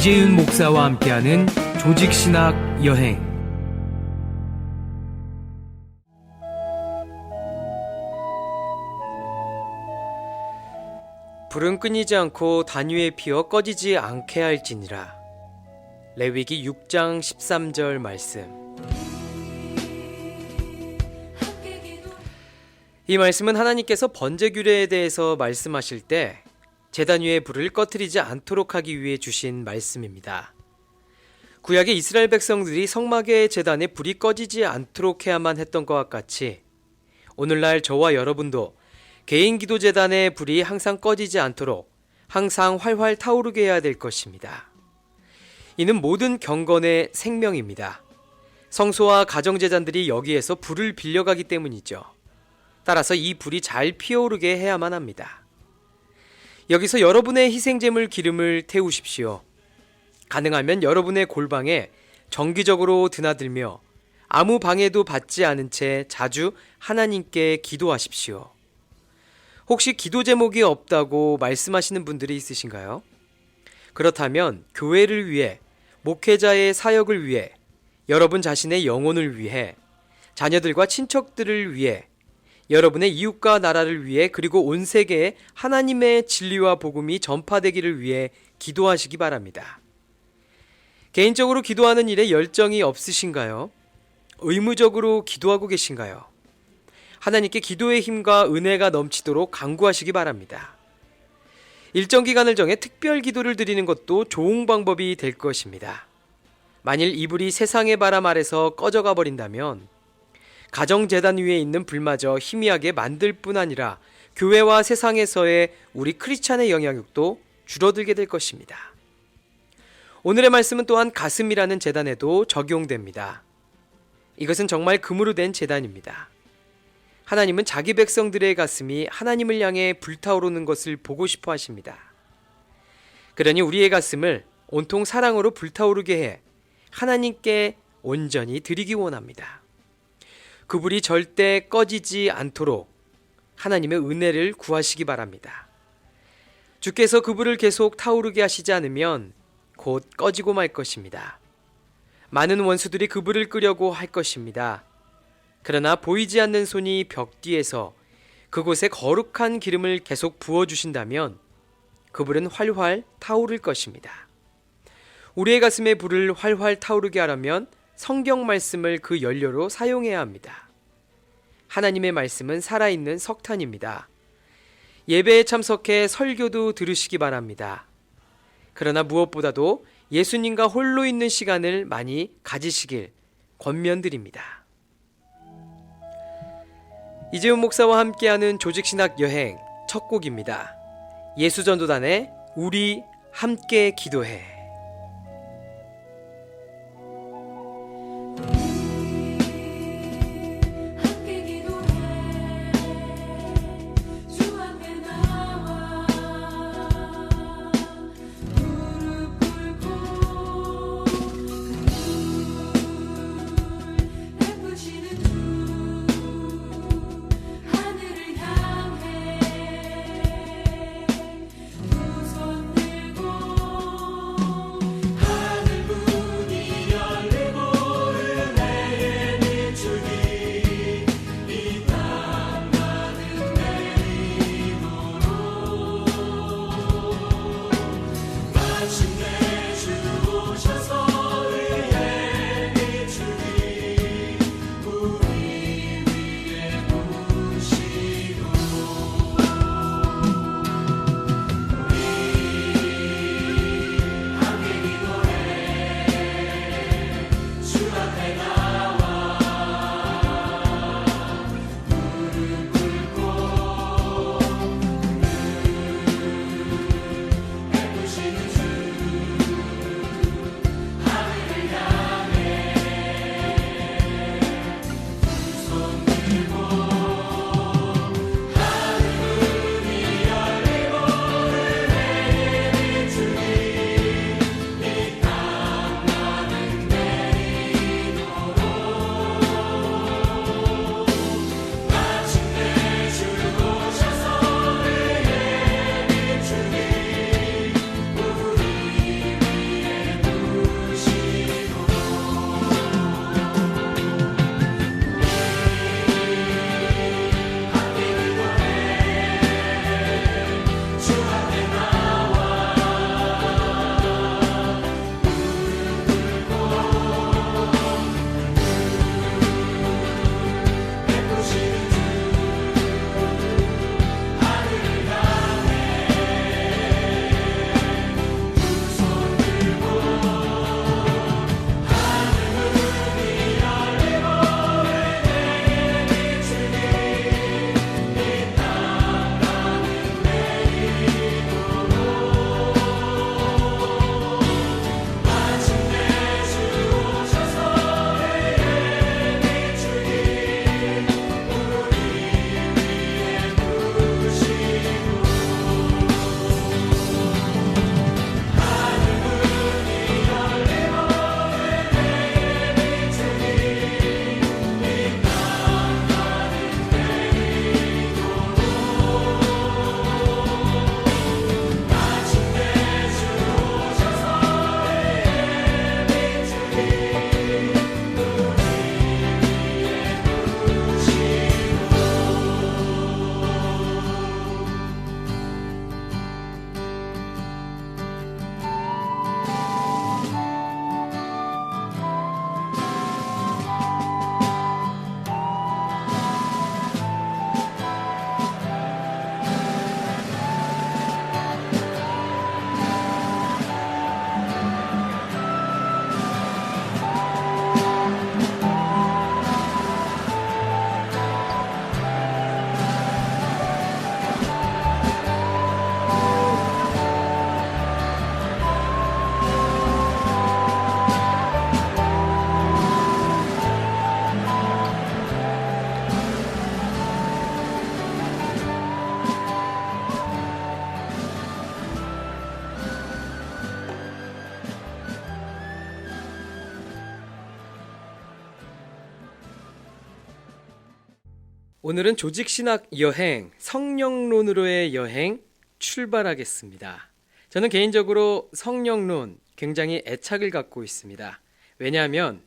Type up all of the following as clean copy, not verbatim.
이재윤 목사와 함께하는 조직신학 여행. 불은 끊이지 않고 단위에 피어 꺼지지 않게 할지니라. 레위기 6장 13절 말씀. 이 말씀은 하나님께서 번제 규례에 대해서 말씀하실 때 제단 위에 불을 꺼트리지 않도록 하기 위해 주신 말씀입니다. 구약의 이스라엘 백성들이 성막의 제단에 불이 꺼지지 않도록 해야만 했던 것과 같이 오늘날 저와 여러분도 개인 기도 제단에 불이 항상 꺼지지 않도록 항상 활활 타오르게 해야 될 것입니다. 이는 모든 경건의 생명입니다. 성소와 가정제단들이 여기에서 불을 빌려가기 때문이죠. 따라서 이 불이 잘 피어오르게 해야만 합니다. 여기서 여러분의 희생제물 기름을 태우십시오. 가능하면 여러분의 골방에 정기적으로 드나들며 아무 방해도 받지 않은 채 자주 하나님께 기도하십시오. 혹시 기도 제목이 없다고 말씀하시는 분들이 있으신가요? 그렇다면 교회를 위해, 목회자의 사역을 위해, 여러분 자신의 영혼을 위해, 자녀들과 친척들을 위해, 여러분의 이웃과 나라를 위해, 그리고 온 세계에 하나님의 진리와 복음이 전파되기를 위해 기도하시기 바랍니다. 개인적으로 기도하는 일에 열정이 없으신가요? 의무적으로 기도하고 계신가요? 하나님께 기도의 힘과 은혜가 넘치도록 간구하시기 바랍니다. 일정 기간을 정해 특별 기도를 드리는 것도 좋은 방법이 될 것입니다. 만일 이 불이 세상의 바람 아래서 꺼져가 버린다면 가정재단 위에 있는 불마저 희미하게 만들 뿐 아니라 교회와 세상에서의 우리 크리스찬의 영향력도 줄어들게 될 것입니다. 오늘의 말씀은 또한 가슴이라는 제단에도 적용됩니다. 이것은 정말 금으로 된 제단입니다. 하나님은 자기 백성들의 가슴이 하나님을 향해 불타오르는 것을 보고 싶어 하십니다. 그러니 우리의 가슴을 온통 사랑으로 불타오르게 해 하나님께 온전히 드리기 원합니다. 그 불이 절대 꺼지지 않도록 하나님의 은혜를 구하시기 바랍니다. 주께서 그 불을 계속 타오르게 하시지 않으면 곧 꺼지고 말 것입니다. 많은 원수들이 그 불을 끄려고 할 것입니다. 그러나 보이지 않는 손이 벽 뒤에서 그곳에 거룩한 기름을 계속 부어주신다면 그 불은 활활 타오를 것입니다. 우리의 가슴에 불을 활활 타오르게 하려면 성경 말씀을 그 연료로 사용해야 합니다. 하나님의 말씀은 살아있는 석탄입니다. 예배에 참석해 설교도 들으시기 바랍니다. 그러나 무엇보다도 예수님과 홀로 있는 시간을 많이 가지시길 권면드립니다. 이재훈 목사와 함께하는 조직신학 여행 첫 곡입니다. 예수전도단의 우리 함께 기도해. 오늘은 조직신학 여행, 성령론으로의 여행 출발하겠습니다. 저는 개인적으로 성령론 굉장히 애착을 갖고 있습니다. 왜냐하면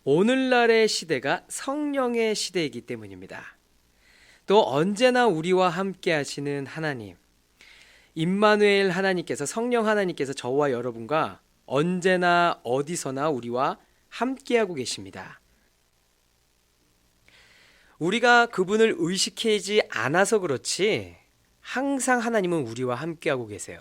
오늘날의 시대가 성령의 시대이기 때문입니다. 또 언제나 우리와 함께 하시는 하나님, 임마누엘 하나님께서, 성령 하나님께서 저와 여러분과 언제나 어디서나 우리와 함께하고 계십니다. 우리가 그분을 의식하지 않아서 그렇지 항상 하나님은 우리와 함께하고 계세요.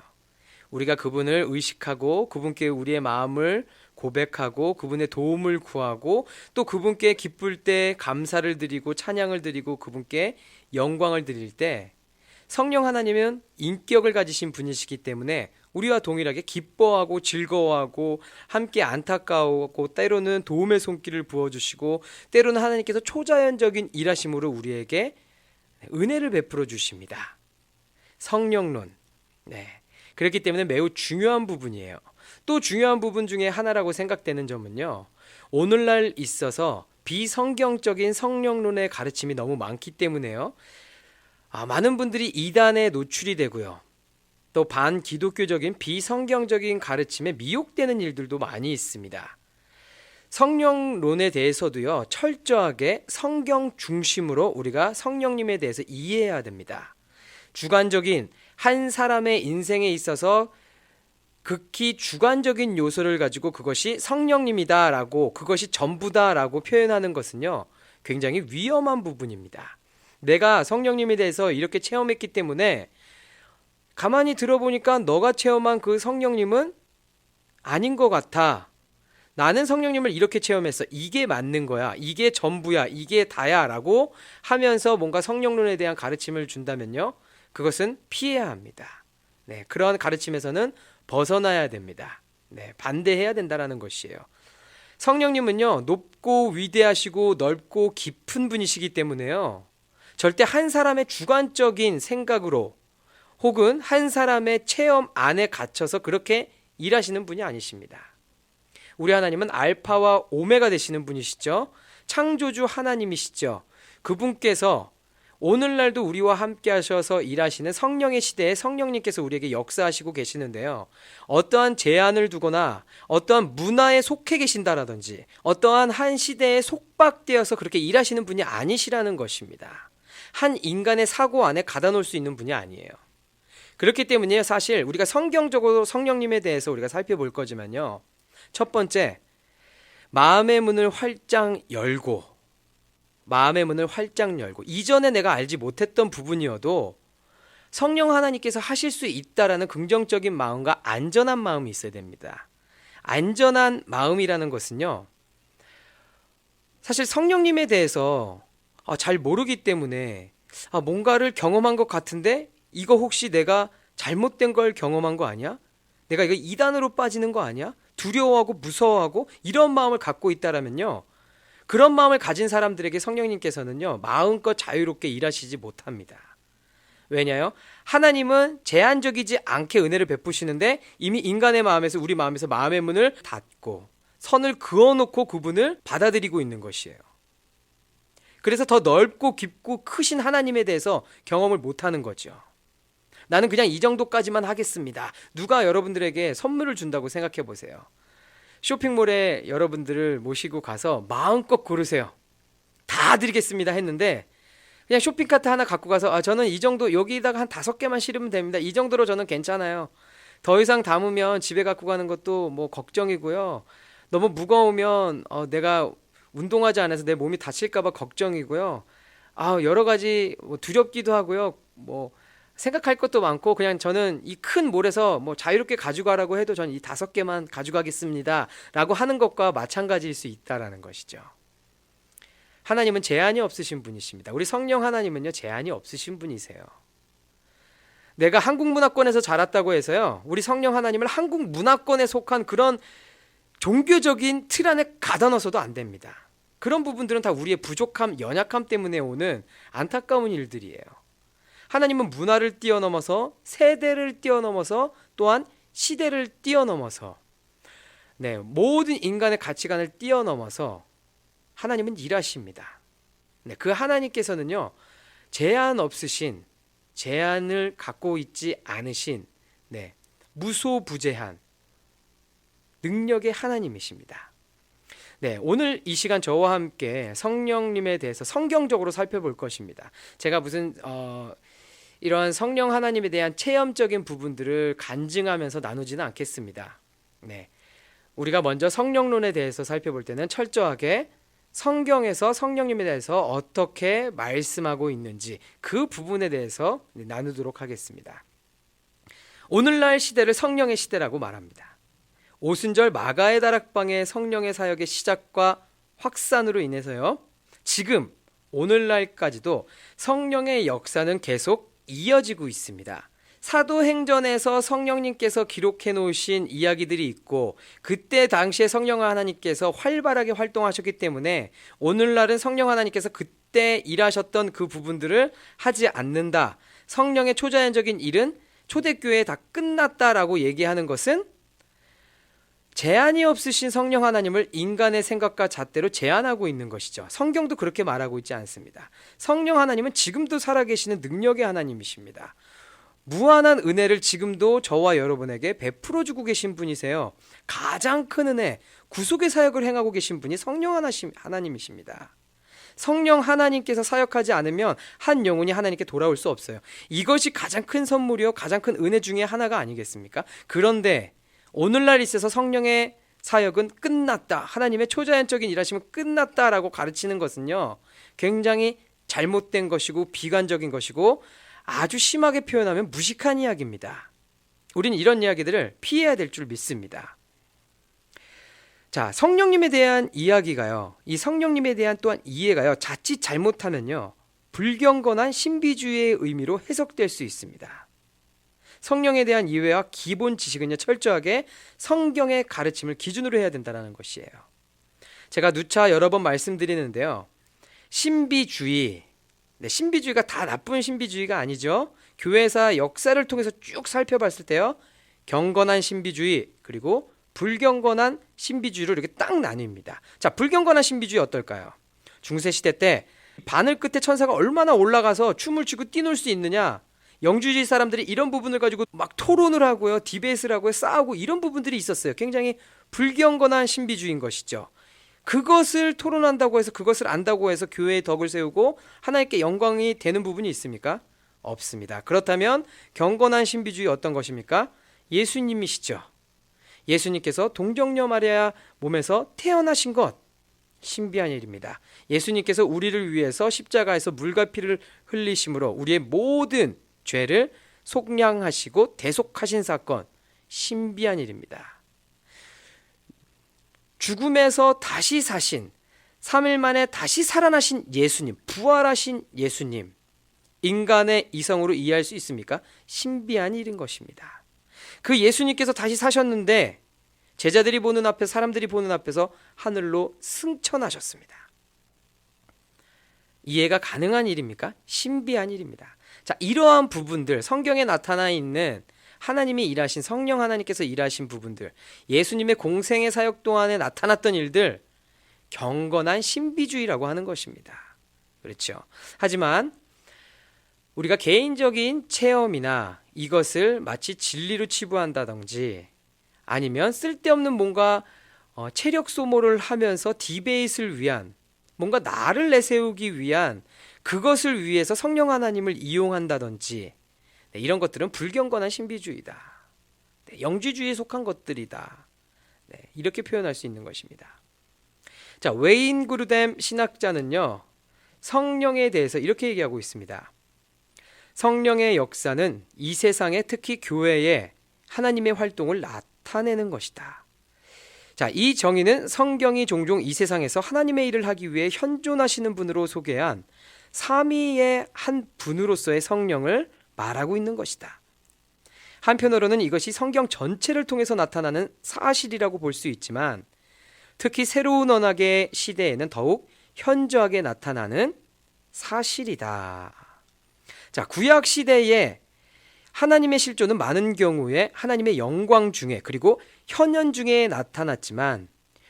우리가 그분을 의식하고 그분께 우리의 마음을 고백하고 그분의 도움을 구하고 또 그분께 기쁠 때 감사를 드리고 찬양을 드리고 그분께 영광을 드릴 때 성령 하나님은 인격을 가지신 분이시기 때문에 우리와 동일하게 기뻐하고 즐거워하고 함께 안타까워하고 때로는 도움의 손길을 부어주시고 때로는 하나님께서 초자연적인 일하심으로 우리에게 은혜를 베풀어 주십니다. 성령론. 그렇기 때문에 매우 중요한 부분이에요. 또 중요한 부분 중에 하나라고 생각되는 점은요. 오늘날 있어서 비성경적인 성령론의 가르침이 너무 많기 때문에요. 많은 분들이 이단에 노출이 되고요. 또 반기독교적인 비성경적인 가르침에 미혹되는 일들도 많이 있습니다. 성령론에 대해서도요, 철저하게 성경 중심으로 우리가 성령님에 대해서 이해해야 됩니다. 주관적인 한 사람의 인생에 있어서 극히 주관적인 요소를 가지고 그것이 성령님이다라고, 그것이 전부다라고 표현하는 것은요, 굉장히 위험한 부분입니다. 내가 성령님에 대해서 이렇게 체험했기 때문에 가만히 들어보니까 너가 체험한 그 성령님은 아닌 것 같아. 나는 성령님을 이렇게 체험했어. 이게 맞는 거야. 이게 전부야. 이게 다야. 라고 하면서 뭔가 성령론에 대한 가르침을 준다면요. 그것은 피해야 합니다. 그런 가르침에서는 벗어나야 됩니다. 반대해야 된다는 것이에요. 성령님은요, 높고 위대하시고 넓고 깊은 분이시기 때문에요. 절대 한 사람의 주관적인 생각으로 혹은 한 사람의 체험 안에 갇혀서 그렇게 일하시는 분이 아니십니다. 우리 하나님은 알파와 오메가 되시는 분이시죠. 창조주 하나님이시죠. 그분께서 오늘날도 우리와 함께 하셔서 일하시는 성령의 시대에 성령님께서 우리에게 역사하시고 계시는데요. 어떠한 제한을 두거나 어떠한 문화에 속해 계신다라든지 어떠한 한 시대에 속박되어서 그렇게 일하시는 분이 아니시라는 것입니다. 한 인간의 사고 안에 가다 놓을 수 있는 분이 아니에요. 그렇기 때문에 사실 우리가 성경적으로 성령님에 대해서 우리가 살펴볼 거지만요. 첫 번째, 마음의 문을 활짝 열고 이전에 내가 알지 못했던 부분이어도 성령 하나님께서 하실 수 있다라는 긍정적인 마음과 안전한 마음이 있어야 됩니다. 안전한 마음이라는 것은요. 사실 성령님에 대해서 잘 모르기 때문에 뭔가를 경험한 것 같은데 이거 혹시 내가 잘못된 걸 경험한 거 아니야? 내가 이거 이단으로 빠지는 거 아니야? 두려워하고 무서워하고 이런 마음을 갖고 있다라면요. 그런 마음을 가진 사람들에게 성령님께서는요. 마음껏 자유롭게 일하시지 못합니다. 왜냐요? 하나님은 제한적이지 않게 은혜를 베푸시는데 이미 인간의 마음에서 우리 마음에서 마음의 문을 닫고 선을 그어놓고 그분을 받아들이고 있는 것이에요. 그래서 더 넓고 깊고 크신 하나님에 대해서 경험을 못하는 거죠. 나는 그냥 이 정도까지만 하겠습니다. 누가 여러분들에게 선물을 준다고 생각해 보세요. 쇼핑몰에 여러분들을 모시고 가서 마음껏 고르세요. 다 드리겠습니다 했는데 그냥 쇼핑카트 하나 갖고 가서 저는 이 정도 여기다가 한 5개만 실으면 됩니다. 이 정도로 저는 괜찮아요. 더 이상 담으면 집에 갖고 가는 것도 뭐 걱정이고요. 너무 무거우면 내가 운동하지 않아서 내 몸이 다칠까 봐 걱정이고요. 여러 가지 두렵기도 하고요. 생각할 것도 많고 그냥 저는 이 큰 몰에서 자유롭게 가져가라고 해도 저는 이 5개만 가져가겠습니다 라고 하는 것과 마찬가지일 수 있다라는 것이죠. 하나님은 제한이 없으신 분이십니다. 우리 성령 하나님은요, 제한이 없으신 분이세요. 내가 한국 문화권에서 자랐다고 해서요, 우리 성령 하나님을 한국 문화권에 속한 그런 종교적인 틀 안에 가다 넣어서도 안 됩니다. 그런 부분들은 다 우리의 부족함, 연약함 때문에 오는 안타까운 일들이에요. 하나님은 문화를 뛰어넘어서 세대를 뛰어넘어서 또한 시대를 뛰어넘어서 모든 인간의 가치관을 뛰어넘어서 하나님은 일하십니다. 그 하나님께서는요, 제한 없으신, 제한을 갖고 있지 않으신, 무소부재한 능력의 하나님이십니다. 오늘 이 시간 저와 함께 성령님에 대해서 성경적으로 살펴볼 것입니다. 제가 무슨 이러한 성령 하나님에 대한 체험적인 부분들을 간증하면서 나누지는 않겠습니다. 우리가 먼저 성령론에 대해서 살펴볼 때는 철저하게 성경에서 성령님에 대해서 어떻게 말씀하고 있는지 그 부분에 대해서 나누도록 하겠습니다. 오늘날 시대를 성령의 시대라고 말합니다. 오순절 마가의 다락방의 성령의 사역의 시작과 확산으로 인해서요, 지금 오늘날까지도 성령의 역사는 계속 이어지고 있습니다. 사도행전에서 성령님께서 기록해 놓으신 이야기들이 있고, 그때 당시에 성령 하나님께서 활발하게 활동하셨기 때문에 오늘날은 성령 하나님께서 그때 일하셨던 그 부분들을 하지 않는다, 성령의 초자연적인 일은 초대교회에 다 끝났다라고 얘기하는 것은 제한이 없으신 성령 하나님을 인간의 생각과 잣대로 제한하고 있는 것이죠. 성경도 그렇게 말하고 있지 않습니다. 성령 하나님은 지금도 살아계시는 능력의 하나님이십니다. 무한한 은혜를 지금도 저와 여러분에게 베풀어주고 계신 분이세요. 가장 큰 은혜, 구속의 사역을 행하고 계신 분이 성령 하나님이십니다. 성령 하나님께서 사역하지 않으면 한 영혼이 하나님께 돌아올 수 없어요. 이것이 가장 큰 선물이요, 가장 큰 은혜 중에 하나가 아니겠습니까? 그런데 오늘날 있어서 성령의 사역은 끝났다, 하나님의 초자연적인 일하심은 끝났다라고 가르치는 것은요, 굉장히 잘못된 것이고 비관적인 것이고 아주 심하게 표현하면 무식한 이야기입니다. 우리는 이런 이야기들을 피해야 될 줄 믿습니다. 자, 성령님에 대한 이야기가요, 이 성령님에 대한 또한 이해가요, 자칫 잘못하면요, 불경건한 신비주의의 의미로 해석될 수 있습니다. 성령에 대한 이해와 기본 지식은요, 철저하게 성경의 가르침을 기준으로 해야 된다는 것이에요. 제가 누차 여러 번 말씀드리는데요, 신비주의, 신비주의가 다 나쁜 신비주의가 아니죠. 교회사 역사를 통해서 쭉 살펴봤을 때요, 경건한 신비주의 그리고 불경건한 신비주의로 이렇게 딱 나뉩니다. 자, 불경건한 신비주의 어떨까요? 중세시대 때 바늘 끝에 천사가 얼마나 올라가서 춤을 추고 뛰놀 수 있느냐, 영주주의 사람들이 이런 부분을 가지고 막 토론을 하고요, 디베이트를 하고요, 싸우고 이런 부분들이 있었어요. 굉장히 불경건한 신비주의인 것이죠. 그것을 토론한다고 해서, 그것을 안다고 해서 교회의 덕을 세우고 하나님께 영광이 되는 부분이 있습니까? 없습니다. 그렇다면 경건한 신비주의 어떤 것입니까? 예수님이시죠. 예수님께서 동정녀 마리아 몸에서 태어나신 것, 신비한 일입니다. 예수님께서 우리를 위해서 십자가에서 물과 피를 흘리심으로 우리의 모든 죄를 속량하시고 대속하신 사건, 신비한 일입니다. 죽음에서 다시 사신, 3일 만에 다시 살아나신 예수님, 부활하신 예수님, 인간의 이성으로 이해할 수 있습니까? 신비한 일인 것입니다. 그 예수님께서 다시 사셨는데 제자들이 보는 앞에, 사람들이 보는 앞에서 하늘로 승천하셨습니다. 이해가 가능한 일입니까? 신비한 일입니다. 자, 이러한 부분들, 성경에 나타나 있는 하나님이 일하신, 성령 하나님께서 일하신 부분들, 예수님의 공생의 사역 동안에 나타났던 일들, 경건한 신비주의라고 하는 것입니다. 그렇죠. 하지만 우리가 개인적인 체험이나 이것을 마치 진리로 치부한다든지, 아니면 쓸데없는 뭔가 체력 소모를 하면서 디베이트를 위한, 뭔가 나를 내세우기 위한, 그것을 위해서 성령 하나님을 이용한다든지, 이런 것들은 불경건한 신비주의다, 영주주의에 속한 것들이다, 이렇게 표현할 수 있는 것입니다. 자, 웨인 그루뎀 신학자는요, 성령에 대해서 이렇게 얘기하고 있습니다. 성령의 역사는 이 세상에, 특히 교회에 하나님의 활동을 나타내는 것이다. 자, 이 정의는 성경이 종종 이 세상에서 하나님의 일을 하기 위해 현존하시는 분으로 소개한 삼위의 한 분으로서의 성령을 말하고 있는 것이다. 한편으로는 이것이 성경 전체를 통해서 나타나는 사실이라고 볼 수 있지만, 특히 새로운 언약의 시대에는 더욱 현저하게 나타나는 사실이다. 자, 구약 시대에 하나님의 실존은 많은 경우에 하나님의 영광 중에, 그리고 현현 중에 나타났지만,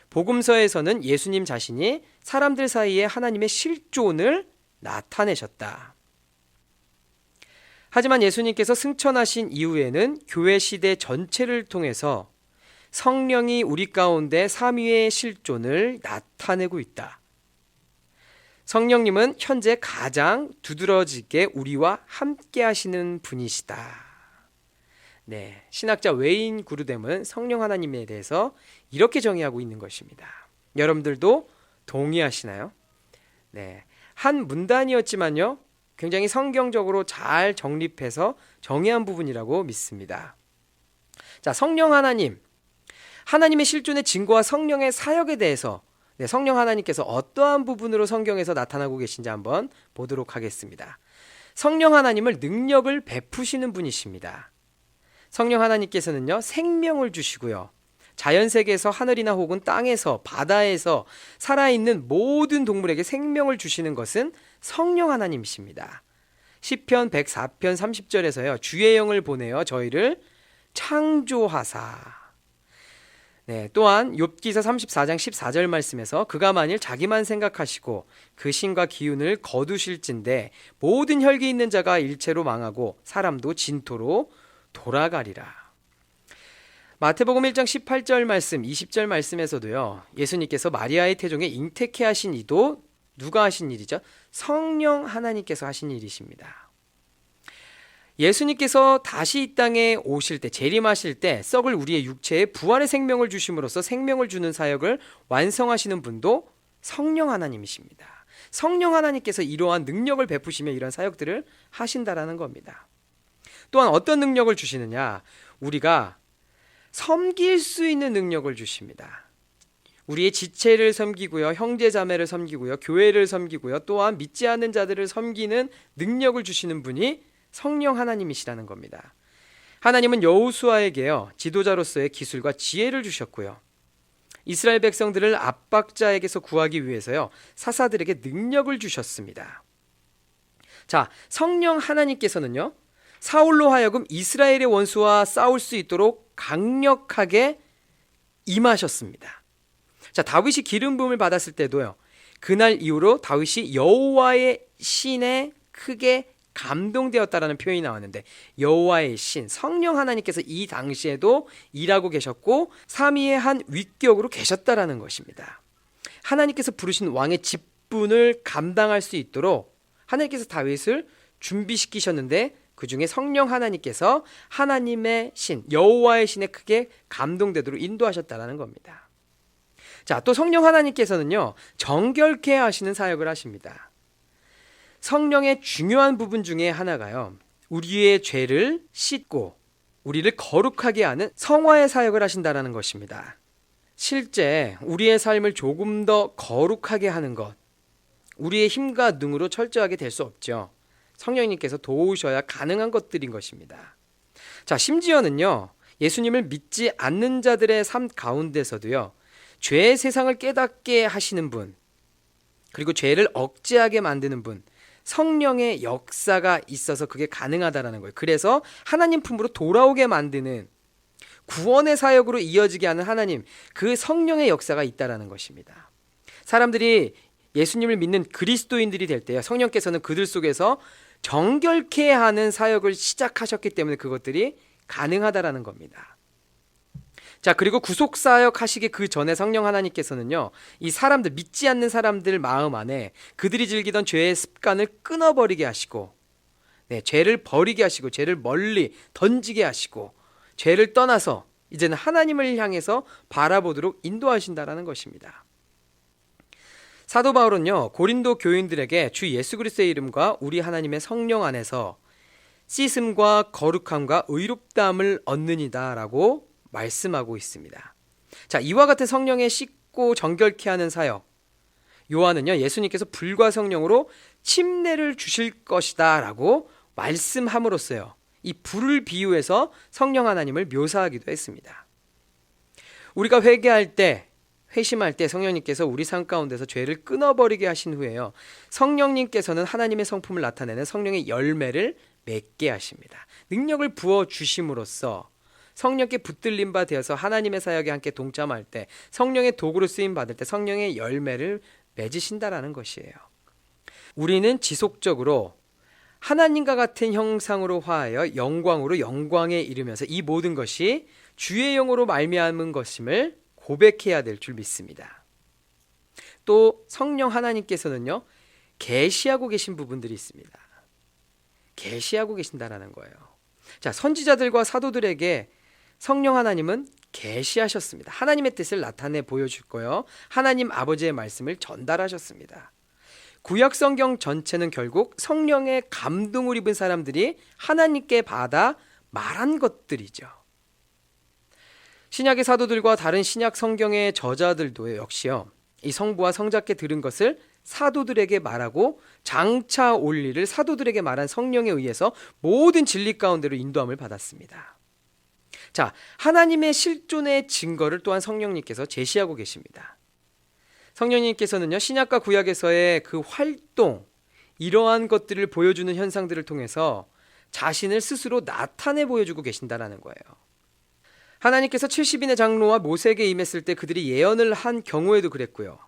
복음서에서는 예수님 자신이 사람들 사이에 하나님의 실존을 나타내셨다. 하지만 예수님께서 승천하신 이후에는 교회 시대 전체를 통해서 성령이 우리 가운데 삼위의 실존을 나타내고 있다. 성령님은 현재 가장 두드러지게 우리와 함께 하시는 분이시다. 네, 신학자 웨인 구르뎀은 성령 하나님에 대해서 이렇게 정의하고 있는 것입니다. 여러분들도 동의하시나요? 네, 한 문단이었지만요, 굉장히 성경적으로 잘 정립해서 정의한 부분이라고 믿습니다. 자, 성령 하나님, 하나님의 실존의 증거와 성령의 사역에 대해서 성령 하나님께서 어떠한 부분으로 성경에서 나타나고 계신지 한번 보도록 하겠습니다. 성령 하나님을 능력을 베푸시는 분이십니다. 성령 하나님께서는요, 생명을 주시고요, 자연세계에서 하늘이나 혹은 땅에서 바다에서 살아있는 모든 동물에게 생명을 주시는 것은 성령 하나님이십니다. 시편 104편 30절에서요, 주의 영을 보내어 저희를 창조하사. 네, 또한 욥기서 34장 14절 말씀에서 그가 만일 자기만 생각하시고 그 신과 기운을 거두실진데 모든 혈기 있는 자가 일체로 망하고 사람도 진토로 돌아가리라. 마태복음 1장 18절 말씀, 20절 말씀에서도요, 예수님께서 마리아의 태중에 잉태케 하신 이도 누가 하신 일이죠? 성령 하나님께서 하신 일이십니다. 예수님께서 다시 이 땅에 오실 때, 재림하실 때 썩을 우리의 육체에 부활의 생명을 주심으로써 생명을 주는 사역을 완성하시는 분도 성령 하나님이십니다. 성령 하나님께서 이러한 능력을 베푸시며 이런 사역들을 하신다라는 겁니다. 또한 어떤 능력을 주시느냐? 우리가 섬길 수 있는 능력을 주십니다. 우리의 지체를 섬기고요, 형제 자매를 섬기고요, 교회를 섬기고요, 또한 믿지 않는 자들을 섬기는 능력을 주시는 분이 성령 하나님이시라는 겁니다. 하나님은 여호수아에게요, 지도자로서의 기술과 지혜를 주셨고요, 이스라엘 백성들을 압박자에게서 구하기 위해서요, 사사들에게 능력을 주셨습니다. 자, 성령 하나님께서는요, 사울로 하여금 이스라엘의 원수와 싸울 수 있도록 강력하게 임하셨습니다. 자, 다윗이 기름 부음을 받았을 때도요, 그날 이후로 다윗이 여호와의 신에 크게 감동되었다라는 표현이 나왔는데, 여호와의 신, 성령 하나님께서 이 당시에도 일하고 계셨고 삼위의 한 위격으로 계셨다라는 것입니다. 하나님께서 부르신 왕의 직분을 감당할 수 있도록 하나님께서 다윗을 준비시키셨는데, 그 중에 성령 하나님께서 하나님의 신, 여호와의 신에 크게 감동되도록 인도하셨다라는 겁니다. 자, 또 성령 하나님께서는요, 정결케 하시는 사역을 하십니다. 성령의 중요한 부분 중에 하나가요, 우리의 죄를 씻고 우리를 거룩하게 하는 성화의 사역을 하신다라는 것입니다. 실제 우리의 삶을 조금 더 거룩하게 하는 것, 우리의 힘과 능으로 철저하게 될 수 없죠. 성령님께서 도우셔야 가능한 것들인 것입니다. 자, 심지어는요, 예수님을 믿지 않는 자들의 삶 가운데서도요, 죄의 세상을 깨닫게 하시는 분, 그리고 죄를 억제하게 만드는 분, 성령의 역사가 있어서 그게 가능하다라는 거예요. 그래서 하나님 품으로 돌아오게 만드는 구원의 사역으로 이어지게 하는 하나님, 그 성령의 역사가 있다라는 것입니다. 사람들이 예수님을 믿는 그리스도인들이 될 때요, 성령께서는 그들 속에서 정결케 하는 사역을 시작하셨기 때문에 그것들이 가능하다라는 겁니다. 자, 그리고 구속사역 하시기 그 전에 성령 하나님께서는요, 이 사람들, 믿지 않는 사람들 마음 안에 그들이 즐기던 죄의 습관을 끊어버리게 하시고, 죄를 버리게 하시고, 죄를 멀리 던지게 하시고, 죄를 떠나서 이제는 하나님을 향해서 바라보도록 인도하신다라는 것입니다. 사도 바울은요, 고린도 교인들에게 주 예수 그리스도의 이름과 우리 하나님의 성령 안에서 씻음과 거룩함과 의롭다함을 얻느니다 라고 말씀하고 있습니다. 자, 이와 같은 성령의 씻고 정결케 하는 사역, 요한은요, 예수님께서 불과 성령으로 침례를 주실 것이다 라고 말씀함으로써요, 이 불을 비유해서 성령 하나님을 묘사하기도 했습니다. 우리가 회개할 때, 회심할 때 성령님께서 우리 삶 가운데서 죄를 끊어버리게 하신 후에요, 성령님께서는 하나님의 성품을 나타내는 성령의 열매를 맺게 하십니다. 능력을 부어주심으로써 성령께 붙들림 바 되어서 하나님의 사역에 함께 동참할 때, 성령의 도구로 쓰임 받을 때 성령의 열매를 맺으신다라는 것이에요. 우리는 지속적으로 하나님과 같은 형상으로 화하여 영광으로 영광에 이르면서 이 모든 것이 주의 영으로 말미암은 것임을 고백해야 될 줄 믿습니다. 또 성령 하나님께서는요, 계시하고 계신 부분들이 있습니다. 계시하고 계신다라는 거예요. 자, 선지자들과 사도들에게 성령 하나님은 계시하셨습니다. 하나님의 뜻을 나타내 보여줄 거요. 하나님 아버지의 말씀을 전달하셨습니다. 구약 성경 전체는 결국 성령의 감동을 입은 사람들이 하나님께 받아 말한 것들이죠. 신약의 사도들과 다른 신약 성경의 저자들도 역시요, 이 성부와 성자께 들은 것을 사도들에게 말하고 장차 올 일을 사도들에게 말한 성령에 의해서 모든 진리 가운데로 인도함을 받았습니다. 자, 하나님의 실존의 증거를 또한 성령님께서 제시하고 계십니다. 성령님께서는요, 신약과 구약에서의 그 활동, 이러한 것들을 보여주는 현상들을 통해서 자신을 스스로 나타내 보여주고 계신다라는 거예요. 하나님께서 70인의 장로와 모세에게 임했을 때 그들이 예언을 한 경우에도 그랬고요.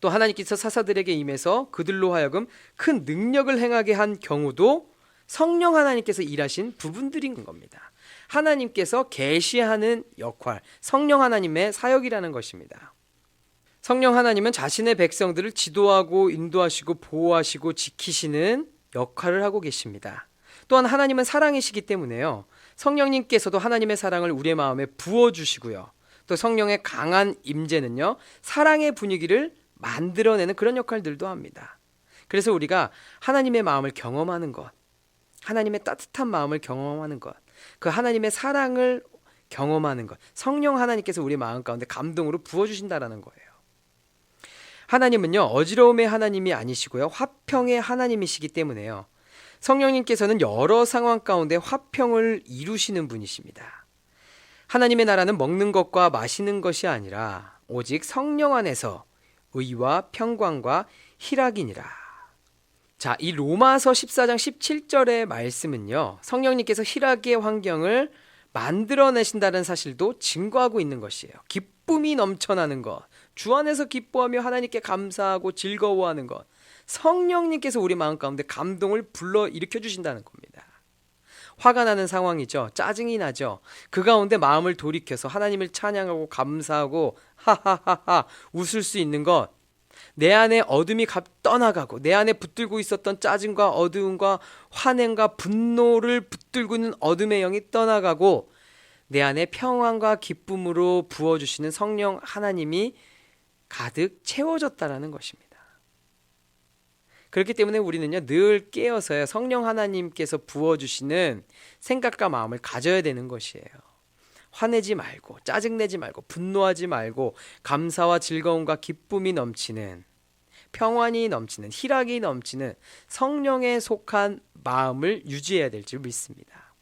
또 하나님께서 사사들에게 임해서 그들로 하여금 큰 능력을 행하게 한 경우도 성령 하나님께서 일하신 부분들인 겁니다. 하나님께서 계시하는 역할, 성령 하나님의 사역이라는 것입니다. 성령 하나님은 자신의 백성들을 지도하고 인도하시고 보호하시고 지키시는 역할을 하고 계십니다. 또한 하나님은 사랑이시기 때문에요, 성령님께서도 하나님의 사랑을 우리의 마음에 부어주시고요, 또 성령의 강한 임재는요, 사랑의 분위기를 만들어내는 그런 역할들도 합니다. 그래서 우리가 하나님의 마음을 경험하는 것, 하나님의 따뜻한 마음을 경험하는 것, 그 하나님의 사랑을 경험하는 것, 성령 하나님께서 우리 마음 가운데 감동으로 부어주신다라는 거예요. 하나님은요, 어지러움의 하나님이 아니시고요, 화평의 하나님이시기 때문에요, 성령님께서는 여러 상황 가운데 화평을 이루시는 분이십니다. 하나님의 나라는 먹는 것과 마시는 것이 아니라 오직 성령 안에서 의와 평강과 희락이니라. 자, 이 로마서 14장 17절의 말씀은요, 성령님께서 희락의 환경을 만들어내신다는 사실도 증거하고 있는 것이에요. 기쁨이 넘쳐나는 것, 주 안에서 기뻐하며 하나님께 감사하고 즐거워하는 것, 성령님께서 우리 마음 가운데 감동을 불러일으켜 주신다는 겁니다. 화가 나는 상황이죠. 짜증이 나죠. 그 가운데 마음을 돌이켜서 하나님을 찬양하고 감사하고 하하하하 웃을 수 있는 것, 내 안에 어둠이 떠나가고 내 안에 붙들고 있었던 짜증과 어두움과 환행과 분노를 붙들고 있는 어둠의 영이 떠나가고 내 안에 평안과 기쁨으로 부어주시는 성령 하나님이 가득 채워졌다라는 것입니다. 그렇기 때문에 우리는요, 늘 깨어서요, 성령 하나님께서 부어주시는 생각과 마음을 가져야 되는 것이에요. 화내지 말고, 짜증내지 말고, 분노하지 말고, 감사와 즐거움과 기쁨이 넘치는, 평안이 넘치는, 희락이 넘치는 성령에 속한 마음을 유지해야 될 줄 믿습니다.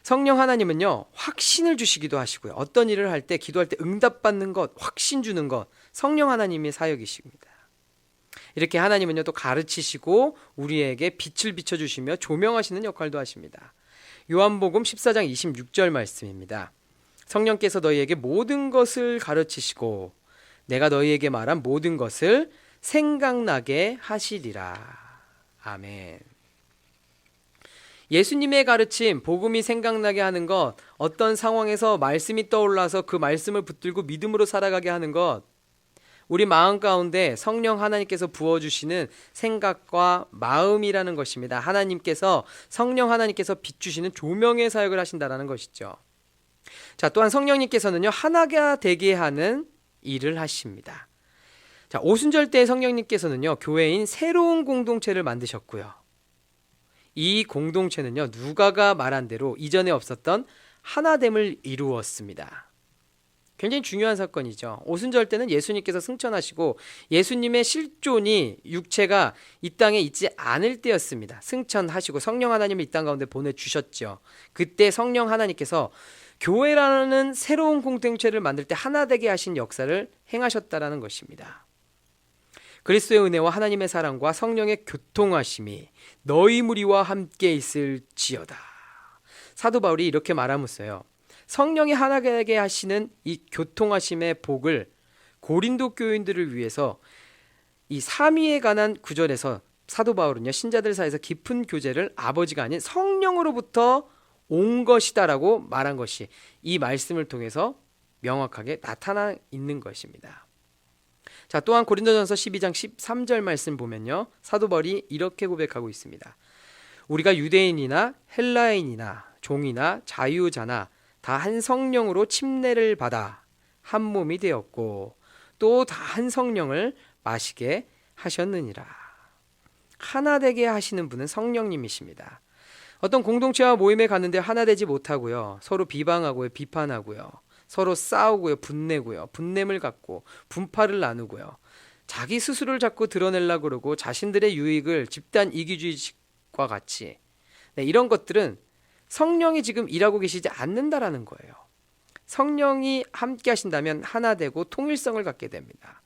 성령 하나님은요, 확신을 주시기도 하시고요, 어떤 일을 할 때, 기도할 때 응답받는 것, 확신 주는 것, 성령 하나님의 사역이십니다. 이렇게 하나님은요, 또 가르치시고 우리에게 빛을 비춰주시며 조명하시는 역할도 하십니다. 요한복음 14장 26절 말씀입니다. 성령께서 너희에게 모든 것을 가르치시고 내가 너희에게 말한 모든 것을 생각나게 하시리라. 아멘. 예수님의 가르침, 복음이 생각나게 하는 것, 어떤 상황에서 말씀이 떠올라서 그 말씀을 붙들고 믿음으로 살아가게 하는 것, 우리 마음 가운데 성령 하나님께서 부어주시는 생각과 마음이라는 것입니다. 하나님께서, 성령 하나님께서 비추시는 조명의 사역을 하신다는 것이죠. 자, 또한 성령님께서는요, 하나가 되게 하는 일을 하십니다. 자, 오순절 때 성령님께서는요, 교회인 새로운 공동체를 만드셨고요. 이 공동체는요, 누가가 말한 대로 이전에 없었던 하나됨을 이루었습니다. 굉장히 중요한 사건이죠. 오순절 때는 예수님께서 승천하시고 예수님의 실존이 육체가 이 땅에 있지 않을 때였습니다. 승천하시고 성령 하나님을 이 땅 가운데 보내주셨죠. 그때 성령 하나님께서 교회라는 새로운 공동체를 만들 때 하나 되게 하신 역사를 행하셨다라는 것입니다. 그리스도의 은혜와 하나님의 사랑과 성령의 교통하심이 너희 무리와 함께 있을지어다. 사도 바울이 이렇게 말하면서요, 성령이 하나 되게 하시는 이 교통하심의 복을 고린도 교인들을 위해서 이 삼위에 관한 구절에서 사도 바울은요, 신자들 사이에서 깊은 교제를 아버지가 아닌 성령으로부터 온 것이다라고 말한 것이 이 말씀을 통해서 명확하게 나타나 있는 것입니다. 자, 또한 고린도전서 12장 13절 말씀 보면요, 사도 바울이 이렇게 고백하고 있습니다. 우리가 유대인이나 헬라인이나 종이나 자유자나 다 한 성령으로 침례를 받아 한 몸이 되었고 또 다 한 성령을 마시게 하셨느니라. 하나 되게 하시는 분은 성령님이십니다. 어떤 공동체와 모임에 갔는데 하나 되지 못하고요, 서로 비방하고요, 비판하고요, 서로 싸우고요, 분내고요, 분냄을 갖고 분파를 나누고요, 자기 스스로를 자꾸 드러내려고 그러고 자신들의 유익을 집단 이기주의과 같이, 이런 것들은 성령이 지금 일하고 계시지 않는다라는 거예요. 성령이 함께 하신다면 하나 되고 통일성을 갖게 됩니다.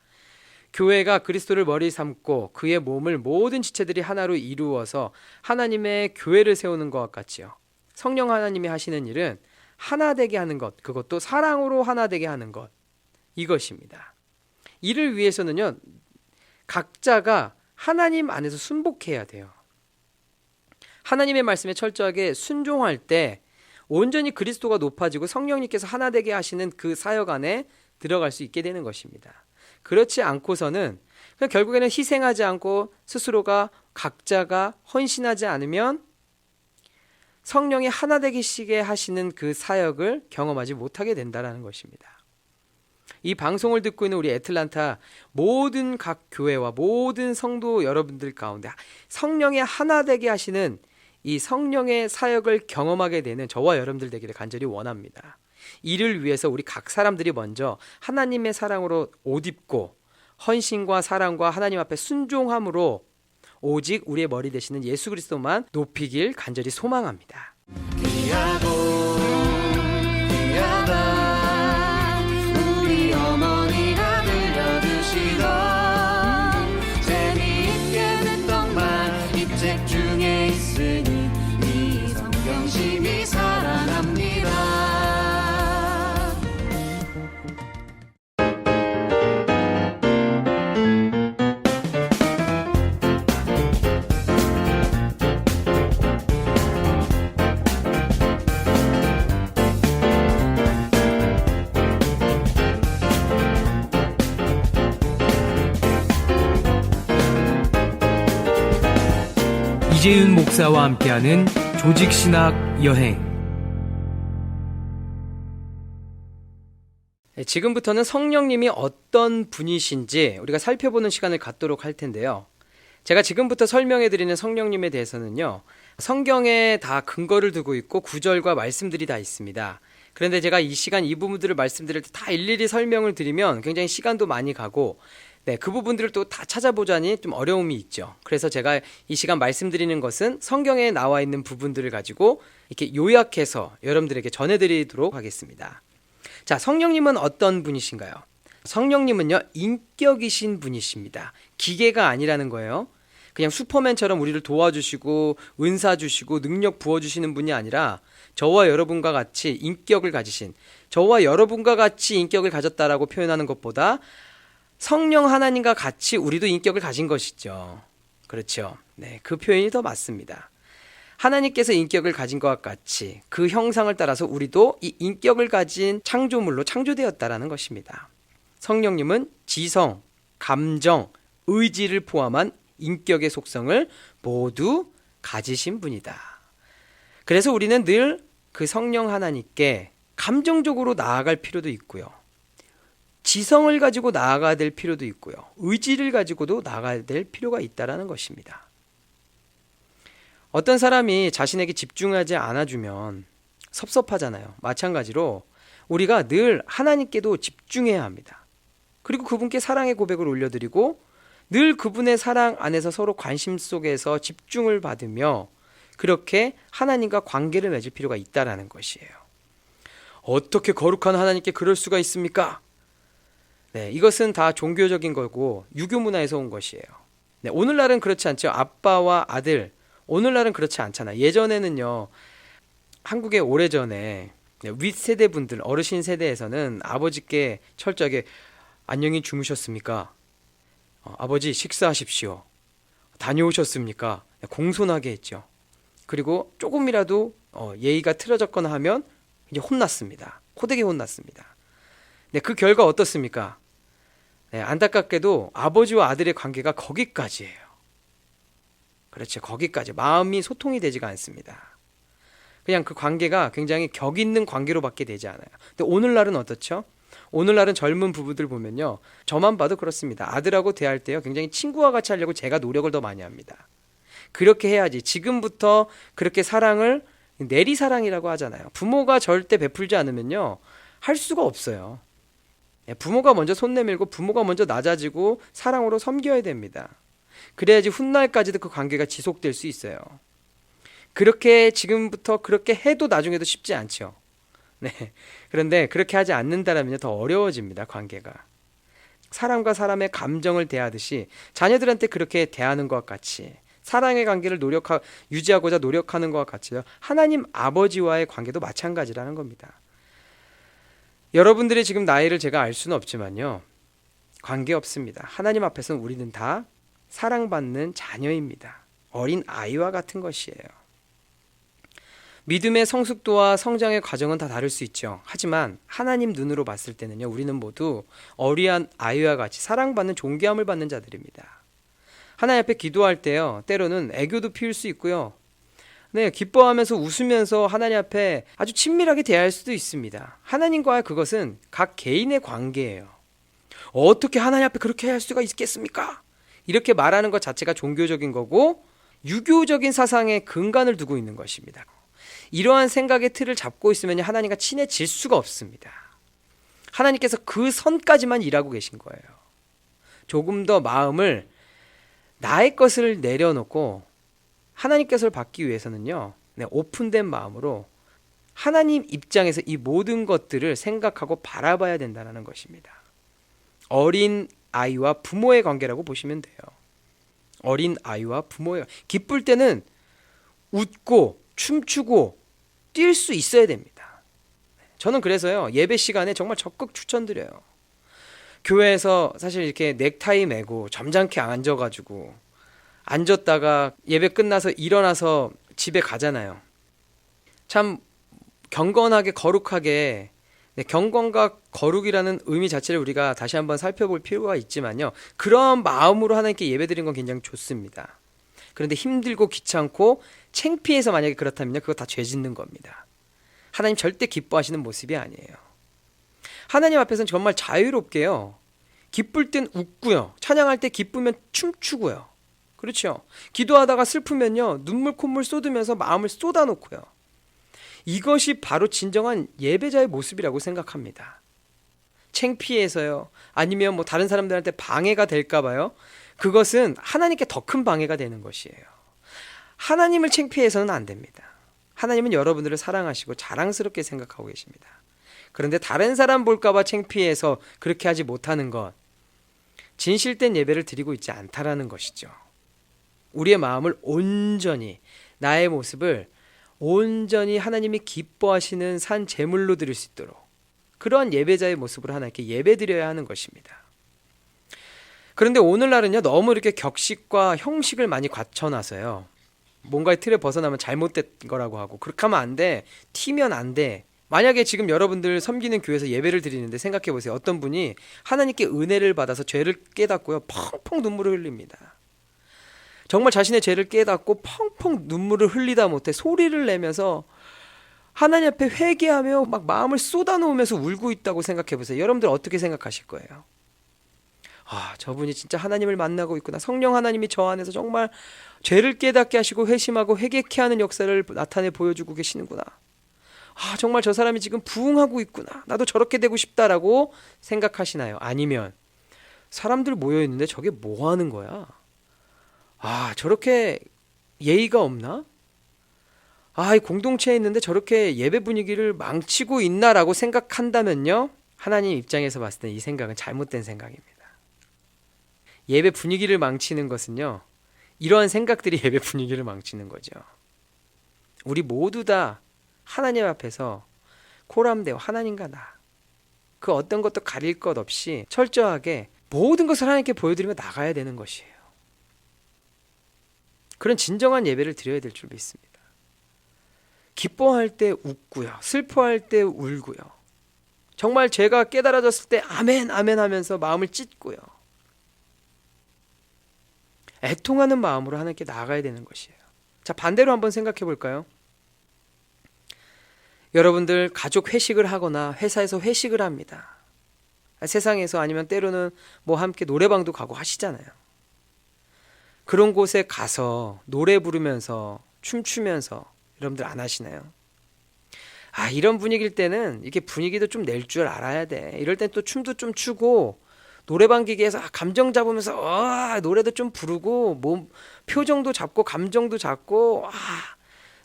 교회가 그리스도를 머리 삼고 그의 몸을 모든 지체들이 하나로 이루어서 하나님의 교회를 세우는 것과 같지요. 성령 하나님이 하시는 일은 하나 되게 하는 것, 그것도 사랑으로 하나 되게 하는 것, 이것입니다. 이를 위해서는요, 각자가 하나님 안에서 순복해야 돼요. 하나님의 말씀에 철저하게 순종할 때 온전히 그리스도가 높아지고 성령님께서 하나 되게 하시는 그 사역 안에 들어갈 수 있게 되는 것입니다. 그렇지 않고서는 결국에는 희생하지 않고 스스로가 각자가 헌신하지 않으면 성령이 하나 되시게 하시는 그 사역을 경험하지 못하게 된다는 것입니다. 이 방송을 듣고 있는 우리 애틀란타 모든 각 교회와 모든 성도 여러분들 가운데 성령의 하나 되게 하시는 이 성령의 사역을 경험하게 되는 저와 여러분들 되기를 간절히 원합니다. 이를 위해서 우리 각 사람들이 먼저 하나님의 사랑으로 옷 입고 헌신과 사랑과 하나님 앞에 순종함으로 오직 우리의 머리 되시는 예수 그리스도만 높이길 간절히 소망합니다. 귀하고 귀하다 우리 어머니가 들려주시던 재미있게 듣던 말 이 책 중에 있으니 이 성경심이 사랑합니다. 이재윤 목사와 함께하는 조직신학 여행. 지금부터는 성령님이 어떤 분이신지 우리가 살펴보는 시간을 갖도록 할 텐데요. 제가 지금부터 설명해드리는 성령님에 대해서는요, 성경에 다 근거를 두고 있고 구절과 말씀들이 다 있습니다. 그런데 제가 이 시간 이 부분들을 말씀드릴 때 다 일일이 설명을 드리면 굉장히 시간도 많이 가고 그 부분들을 또 다 찾아보자니 좀 어려움이 있죠. 그래서 제가 이 시간 말씀드리는 것은 성경에 나와 있는 부분들을 가지고 이렇게 요약해서 여러분들에게 전해드리도록 하겠습니다. 자, 성령님은 어떤 분이신가요? 성령님은요, 인격이신 분이십니다. 기계가 아니라는 거예요. 그냥 슈퍼맨처럼 우리를 도와주시고 은사 주시고 능력 부어주시는 분이 아니라 저와 여러분과 같이 인격을 가지신, 저와 여러분과 같이 인격을 가졌다라고 표현하는 것보다 성령 하나님과 같이 우리도 인격을 가진 것이죠. 그렇죠. 네, 그 표현이 더 맞습니다. 하나님께서 인격을 가진 것과 같이 그 형상을 따라서 우리도 이 인격을 가진 창조물로 창조되었다라는 것입니다. 성령님은 지성, 감정, 의지를 포함한 인격의 속성을 모두 가지신 분이다. 그래서 우리는 늘 그 성령 하나님께 감정적으로 나아갈 필요도 있고요, 지성을 가지고 나아가야 될 필요도 있고요, 의지를 가지고도 나아가야 될 필요가 있다는 것입니다. 어떤 사람이 자신에게 집중하지 않아주면 섭섭하잖아요. 마찬가지로 우리가 늘 하나님께도 집중해야 합니다. 그리고 그분께 사랑의 고백을 올려드리고 늘 그분의 사랑 안에서 서로 관심 속에서 집중을 받으며 그렇게 하나님과 관계를 맺을 필요가 있다는 것이에요. 어떻게 거룩한 하나님께 그럴 수가 있습니까? 네, 이것은 다 종교적인 거고 유교 문화에서 온 것이에요. 네, 오늘날은 그렇지 않죠. 아빠와 아들, 오늘날은 그렇지 않잖아요. 예전에는요, 한국에 오래전에 윗세대 분들, 어르신 세대에서는 아버지께 철저하게 안녕히 주무셨습니까? 아버지 식사하십시오. 다녀오셨습니까? 공손하게 했죠. 그리고 조금이라도 예의가 틀어졌거나 하면 이제 혼났습니다. 호되게 혼났습니다. 네, 그 결과 어떻습니까? 네, 안타깝게도 아버지와 아들의 관계가 거기까지예요. 그렇죠. 거기까지. 마음이 소통이 되지가 않습니다. 그냥 그 관계가 굉장히 격 있는 관계로밖에 되지 않아요. 근데 오늘날은 어떻죠? 오늘날은 젊은 부부들 보면요, 저만 봐도 그렇습니다. 아들하고 대할 때요, 굉장히 친구와 같이 하려고 제가 노력을 더 많이 합니다. 그렇게 해야지. 지금부터 그렇게 사랑을 내리사랑이라고 하잖아요. 부모가 절대 베풀지 않으면요, 할 수가 없어요. 부모가 먼저 손 내밀고 부모가 먼저 낮아지고 사랑으로 섬겨야 됩니다. 그래야지 훗날까지도 그 관계가 지속될 수 있어요. 그렇게 지금부터 그렇게 해도 나중에도 쉽지 않죠. 네. 그런데 그렇게 하지 않는다라면 더 어려워집니다, 관계가. 사람과 사람의 감정을 대하듯이 자녀들한테 그렇게 대하는 것과 같이, 사랑의 관계를 유지하고자 노력하는 것과 같이요, 하나님 아버지와의 관계도 마찬가지라는 겁니다. 여러분들의 지금 나이를 제가 알 수는 없지만요, 관계 없습니다. 하나님 앞에서는 우리는 다 사랑받는 자녀입니다. 어린 아이와 같은 것이에요. 믿음의 성숙도와 성장의 과정은 다 다를 수 있죠. 하지만 하나님 눈으로 봤을 때는요, 우리는 모두 어린 아이와 같이 사랑받는 존귀함을 받는 자들입니다. 하나님 앞에 기도할 때요, 때로는 애교도 피울 수 있고요, 네, 기뻐하면서 웃으면서 하나님 앞에 아주 친밀하게 대할 수도 있습니다. 하나님과의 그것은 각 개인의 관계예요. 어떻게 하나님 앞에 그렇게 할 수가 있겠습니까? 이렇게 말하는 것 자체가 종교적인 거고 유교적인 사상의 근간을 두고 있는 것입니다. 이러한 생각의 틀을 잡고 있으면 하나님과 친해질 수가 없습니다. 하나님께서 그 선까지만 일하고 계신 거예요. 조금 더 마음을 나의 것을 내려놓고 하나님께서를 받기 위해서는요, 네, 오픈된 마음으로 하나님 입장에서 이 모든 것들을 생각하고 바라봐야 된다는 것입니다. 어린 아이와 부모의 관계라고 보시면 돼요. 어린 아이와 부모의, 기쁠 때는 웃고 춤추고 뛸 수 있어야 됩니다. 저는 그래서요, 예배 시간에 정말 적극 추천드려요. 교회에서 사실 이렇게 넥타이 매고 점잖게 앉아가지고 앉았다가 예배 끝나서 일어나서 집에 가잖아요. 참 경건하게 거룩하게, 네, 경건과 거룩이라는 의미 자체를 우리가 다시 한번 살펴볼 필요가 있지만요, 그런 마음으로 하나님께 예배드리는 건 굉장히 좋습니다. 그런데 힘들고 귀찮고 창피해서 만약에 그렇다면요, 그거 다 죄 짓는 겁니다. 하나님 절대 기뻐하시는 모습이 아니에요. 하나님 앞에서는 정말 자유롭게요, 기쁠 땐 웃고요, 찬양할 때 기쁘면 춤추고요, 그렇죠. 기도하다가 슬프면요, 눈물 콧물 쏟으면서 마음을 쏟아놓고요. 이것이 바로 진정한 예배자의 모습이라고 생각합니다. 창피해서요, 아니면 뭐 다른 사람들한테 방해가 될까봐요, 그것은 하나님께 더 큰 방해가 되는 것이에요. 하나님을 창피해서는 안 됩니다. 하나님은 여러분들을 사랑하시고 자랑스럽게 생각하고 계십니다. 그런데 다른 사람 볼까봐 창피해서 그렇게 하지 못하는 것, 진실된 예배를 드리고 있지 않다라는 것이죠. 우리의 마음을 온전히, 나의 모습을 온전히 하나님이 기뻐하시는 산 제물로 드릴 수 있도록, 그러한 예배자의 모습으로 하나님께 예배드려야 하는 것입니다. 그런데 오늘날은요, 너무 이렇게 격식과 형식을 많이 갖춰놔서요, 뭔가의 틀에 벗어나면 잘못된 거라고 하고, 그렇게 하면 안 돼, 튀면 안 돼. 만약에 지금 여러분들 섬기는 교회에서 예배를 드리는데 생각해 보세요. 어떤 분이 하나님께 은혜를 받아서 죄를 깨닫고요, 펑펑 눈물을 흘립니다. 정말 자신의 죄를 깨닫고 펑펑 눈물을 흘리다 못해 소리를 내면서 하나님 앞에 회개하며 막 마음을 쏟아놓으면서 울고 있다고 생각해 보세요. 여러분들 어떻게 생각하실 거예요? 아, 저분이 진짜 하나님을 만나고 있구나. 성령 하나님이 저 안에서 정말 죄를 깨닫게 하시고 회심하고 회개케 하는 역사를 나타내 보여주고 계시는구나. 아, 정말 저 사람이 지금 부흥하고 있구나. 나도 저렇게 되고 싶다라고 생각하시나요? 아니면 사람들 모여있는데 저게 뭐 하는 거야? 아, 저렇게 예의가 없나? 아, 이 공동체에 있는데 저렇게 예배 분위기를 망치고 있나라고 생각한다면요, 하나님 입장에서 봤을 때 이 생각은 잘못된 생각입니다. 예배 분위기를 망치는 것은요, 이러한 생각들이 예배 분위기를 망치는 거죠. 우리 모두 다 하나님 앞에서 코람되어 하나님과 나, 그 어떤 것도 가릴 것 없이 철저하게 모든 것을 하나님께 보여드리며 나가야 되는 것이에요. 그런 진정한 예배를 드려야 될 줄 믿습니다. 기뻐할 때 웃고요. 슬퍼할 때 울고요. 정말 제가 깨달아졌을 때 아멘 아멘 하면서 마음을 찢고요. 애통하는 마음으로 하나님께 나아가야 되는 것이에요. 자, 반대로 한번 생각해 볼까요? 여러분들 가족 회식을 하거나 회사에서 회식을 합니다. 세상에서 아니면 때로는 뭐 함께 노래방도 가고 하시잖아요. 그런 곳에 가서 노래 부르면서 춤추면서 여러분들 안 하시나요? 이런 분위기일 때는 이렇게 분위기도 좀 낼 줄 알아야 돼. 이럴 땐 또 춤도 좀 추고 노래방 기계에서 감정 잡으면서 노래도 좀 부르고 몸 표정도 잡고 감정도 잡고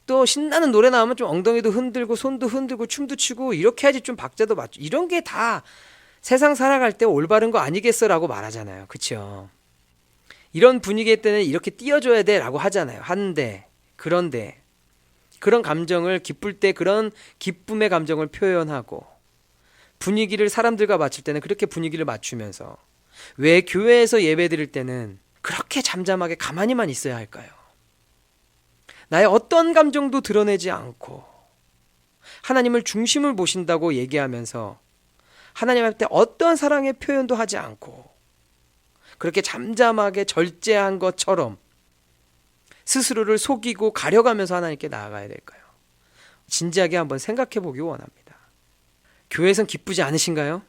또 신나는 노래 나오면 좀 엉덩이도 흔들고 손도 흔들고 춤도 추고 이렇게 해야지 좀 박자도 맞죠. 이런 게 다 세상 살아갈 때 올바른 거 아니겠어라고 말하잖아요. 그렇죠? 이런 분위기일 때는 이렇게 띄워줘야 돼라고 하잖아요. 그런데 그런 감정을 기쁠 때 그런 기쁨의 감정을 표현하고 분위기를 사람들과 맞출 때는 그렇게 분위기를 맞추면서 왜 교회에서 예배 드릴 때는 그렇게 잠잠하게 가만히만 있어야 할까요? 나의 어떤 감정도 드러내지 않고 하나님을 중심을 모신다고 얘기하면서 하나님한테 어떠한 사랑의 표현도 하지 않고 그렇게 잠잠하게 절제한 것처럼 스스로를 속이고 가려가면서 하나님께 나아가야 될까요? 진지하게 한번 생각해 보기 원합니다. 교회에선 기쁘지 않으신가요?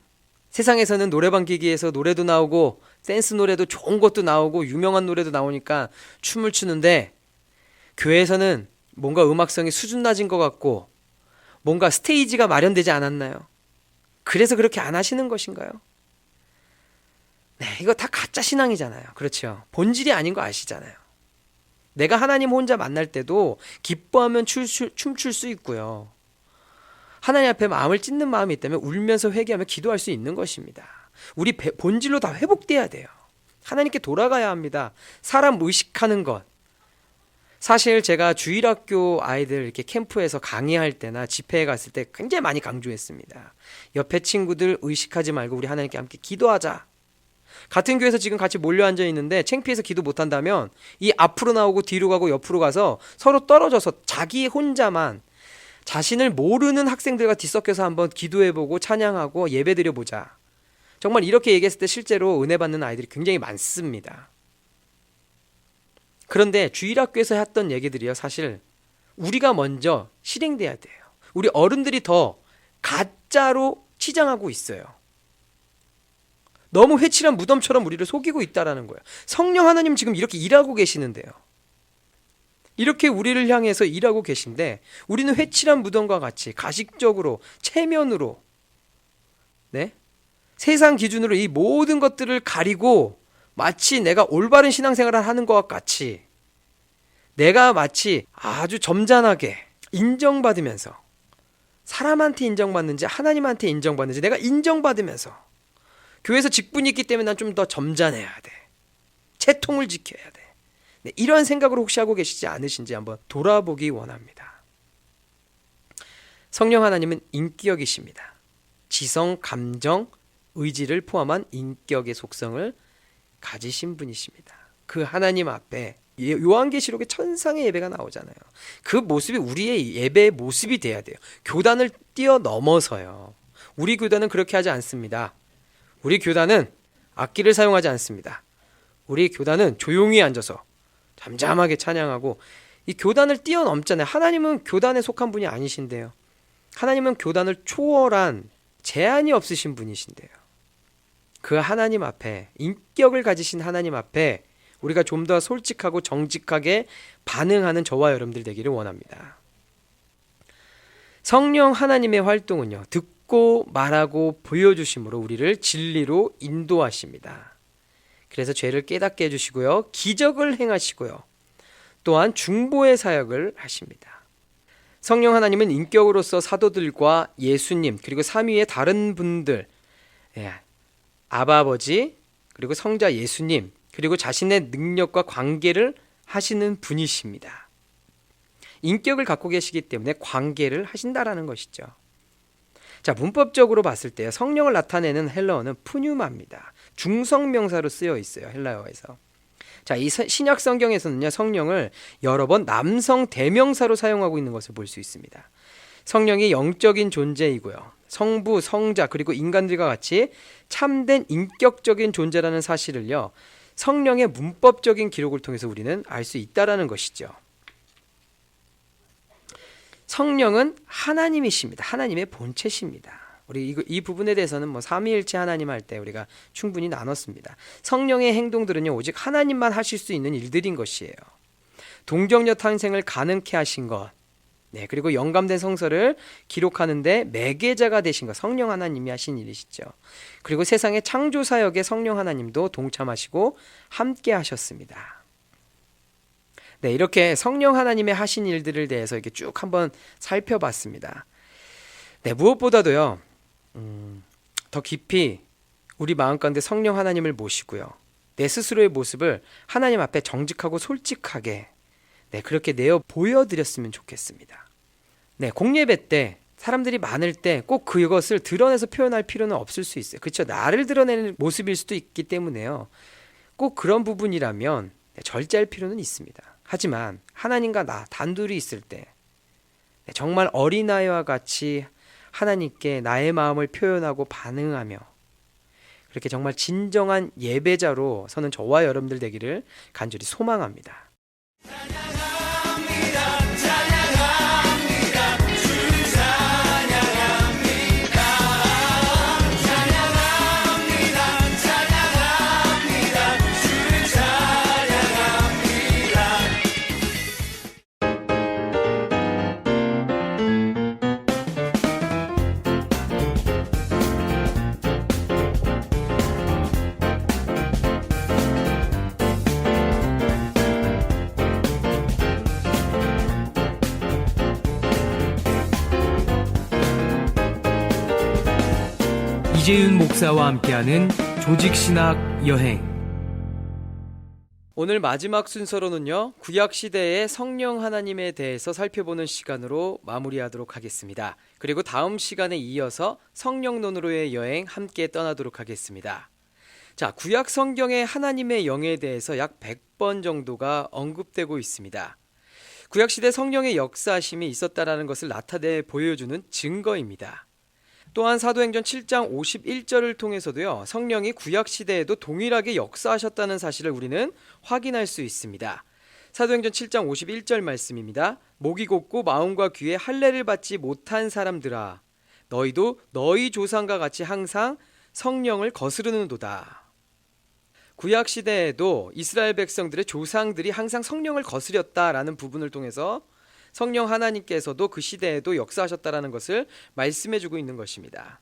세상에서는 노래방 기기에서 노래도 나오고 댄스 노래도 좋은 것도 나오고 유명한 노래도 나오니까 춤을 추는데 교회에서는 뭔가 음악성이 수준 낮은 것 같고 뭔가 스테이지가 마련되지 않았나요? 그래서 그렇게 안 하시는 것인가요? 네, 이거 다 가짜 신앙이잖아요. 그렇죠? 본질이 아닌 거 아시잖아요. 내가 하나님 혼자 만날 때도 기뻐하면 춤출 수 있고요. 하나님 앞에 마음을 찢는 마음이 있다면 울면서 회개하며 기도할 수 있는 것입니다. 우리 본질로 다 회복돼야 돼요. 하나님께 돌아가야 합니다. 사람 의식하는 것. 사실 제가 주일학교 아이들 이렇게 캠프에서 강의할 때나 집회에 갔을 때 굉장히 많이 강조했습니다. 옆에 친구들 의식하지 말고 우리 하나님께 함께 기도하자. 같은 교회에서 지금 같이 몰려 앉아 있는데 창피해서 기도 못한다면 이 앞으로 나오고 뒤로 가고 옆으로 가서 서로 떨어져서 자기 혼자만 자신을 모르는 학생들과 뒤섞여서 한번 기도해보고 찬양하고 예배드려보자. 정말 이렇게 얘기했을 때 실제로 은혜 받는 아이들이 굉장히 많습니다. 그런데 주일학교에서 했던 얘기들이요, 사실 우리가 먼저 실행돼야 돼요. 우리 어른들이 더 가짜로 치장하고 있어요. 너무 회칠한 무덤처럼 우리를 속이고 있다라는 거예요. 성령 하나님 지금 이렇게 일하고 계시는데요. 이렇게 우리를 향해서 일하고 계신데 우리는 회칠한 무덤과 같이 가식적으로 체면으로 세상 기준으로 이 모든 것들을 가리고 마치 내가 올바른 신앙생활을 하는 것과 같이 내가 마치 아주 점잖하게 인정받으면서 사람한테 인정받는지 하나님한테 인정받는지 내가 인정받으면서 교회에서 직분이 있기 때문에 난 좀 더 점잖해야 돼. 채통을 지켜야 돼. 네, 이런 생각을 혹시 하고 계시지 않으신지 한번 돌아보기 원합니다. 성령 하나님은 인격이십니다. 지성, 감정, 의지를 포함한 인격의 속성을 가지신 분이십니다. 그 하나님 앞에 요한계시록에 천상의 예배가 나오잖아요. 그 모습이 우리의 예배의 모습이 돼야 돼요. 교단을 뛰어넘어서요. 우리 교단은 그렇게 하지 않습니다. 우리 교단은 악기를 사용하지 않습니다. 우리 교단은 조용히 앉아서 잠잠하게 찬양하고 이 교단을 뛰어넘잖아요. 하나님은 교단에 속한 분이 아니신데요. 하나님은 교단을 초월한 제한이 없으신 분이신데요. 그 하나님 앞에 인격을 가지신 하나님 앞에 우리가 좀 더 솔직하고 정직하게 반응하는 저와 여러분들 되기를 원합니다. 성령 하나님의 활동은요, 듣고 말하고 보여주심으로 우리를 진리로 인도하십니다. 그래서 죄를 깨닫게 해주시고요, 기적을 행하시고요, 또한 중보의 사역을 하십니다. 성령 하나님은 인격으로서 사도들과 예수님 그리고 삼위의 다른 분들, 아바 아버지 그리고 성자 예수님 그리고 자신의 능력과 관계를 하시는 분이십니다. 인격을 갖고 계시기 때문에 관계를 하신다라는 것이죠. 자, 문법적으로 봤을 때 성령을 나타내는 헬라어는 푸뉴마입니다. 중성명사로 쓰여 있어요. 헬라어에서. 자, 이 신약 성경에서는요, 성령을 여러 번 남성 대명사로 사용하고 있는 것을 볼 수 있습니다. 성령이 영적인 존재이고요. 성부, 성자, 그리고 인간들과 같이 참된 인격적인 존재라는 사실을요, 성령의 문법적인 기록을 통해서 우리는 알 수 있다라는 것이죠. 성령은 하나님이십니다. 하나님의 본체십니다. 우리 이 부분에 대해서는 삼위일체 하나님 할 때 우리가 충분히 나눴습니다. 성령의 행동들은요, 오직 하나님만 하실 수 있는 일들인 것이에요. 동정녀 탄생을 가능케 하신 것, 네, 그리고 영감된 성서를 기록하는데 매개자가 되신 것, 성령 하나님이 하신 일이시죠. 그리고 세상의 창조 사역에 성령 하나님도 동참하시고 함께 하셨습니다. 네, 이렇게 성령 하나님의 하신 일들을 대해서 이렇게 쭉 한번 살펴봤습니다. 네, 무엇보다도요, 더 깊이 우리 마음 가운데 성령 하나님을 모시고요, 내 스스로의 모습을 하나님 앞에 정직하고 솔직하게, 네, 그렇게 내어 보여드렸으면 좋겠습니다. 네, 공예배 때 사람들이 많을 때 꼭 그것을 드러내서 표현할 필요는 없을 수 있어요. 그렇죠? 나를 드러내는 모습일 수도 있기 때문에요, 꼭 그런 부분이라면 절제할 필요는 있습니다. 하지만 하나님과 나 단둘이 있을 때 정말 어린아이와 같이 하나님께 나의 마음을 표현하고 반응하며 그렇게 정말 진정한 예배자로 서는 저와 여러분들 되기를 간절히 소망합니다. 이재윤 목사와 함께하는 조직신학 여행. 오늘 마지막 순서로는요, 구약시대의 성령 하나님에 대해서 살펴보는 시간으로 마무리하도록 하겠습니다. 그리고 다음 시간에 이어서 성령론으로의 여행 함께 떠나도록 하겠습니다. 자, 구약 성경의 하나님의 영에 대해서 약 100번 정도가 언급되고 있습니다. 구약시대 성령의 역사심이 있었다라는 것을 나타내 보여주는 증거입니다. 또한 사도행전 7장 51절을 통해서도요, 성령이 구약시대에도 동일하게 역사하셨다는 사실을 우리는 확인할 수 있습니다. 사도행전 7장 51절 말씀입니다. 목이 곧고 마음과 귀에 할례를 받지 못한 사람들아, 너희도 너희 조상과 같이 항상 성령을 거스르는도다. 구약시대에도 이스라엘 백성들의 조상들이 항상 성령을 거스렸다라는 부분을 통해서 성령 하나님께서도 그 시대에도 역사하셨다라는 것을 말씀해주고 있는 것입니다.